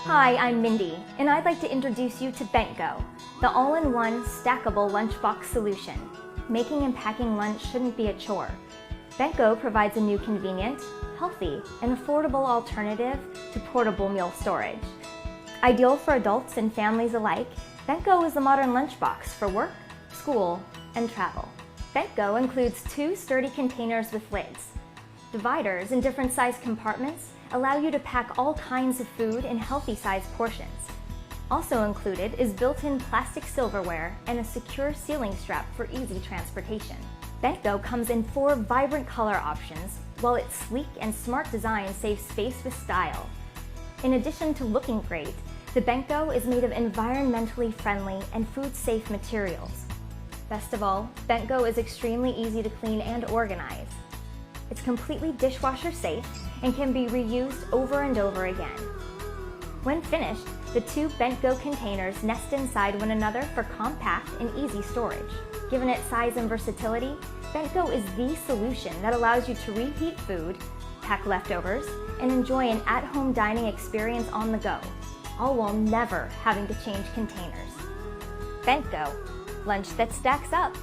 Hi, I'm Mindy, and I'd like to introduce you to Bentgo, the all-in-one stackable lunchbox solution. Making and packing lunch shouldn't be a chore. Bentgo provides a new convenient, healthy, and affordable alternative to portable meal storage. Ideal for adults and families alike, Bentgo is the modern lunchbox for work, school, and travel. Bentgo includes 2 sturdy containers with lids. Dividers in different size compartments allow you to pack all kinds of food in healthy-sized portions. Also included is built-in plastic silverware and a secure sealing strap for easy transportation. Bentgo comes in 4 vibrant color options, while its sleek and smart design saves space with style. In addition to looking great, the Bentgo is made of environmentally friendly and food-safe materials. Best of all, Bentgo is extremely easy to clean and organize. It's completely dishwasher safe and can be reused over and over again. When finished, the 2 Bentgo containers nest inside one another for compact and easy storage. Given its size and versatility, Bentgo is the solution that allows you to reheat food, pack leftovers, and enjoy an at-home dining experience on the go, all while never having to change containers. Bentgo, lunch that stacks up.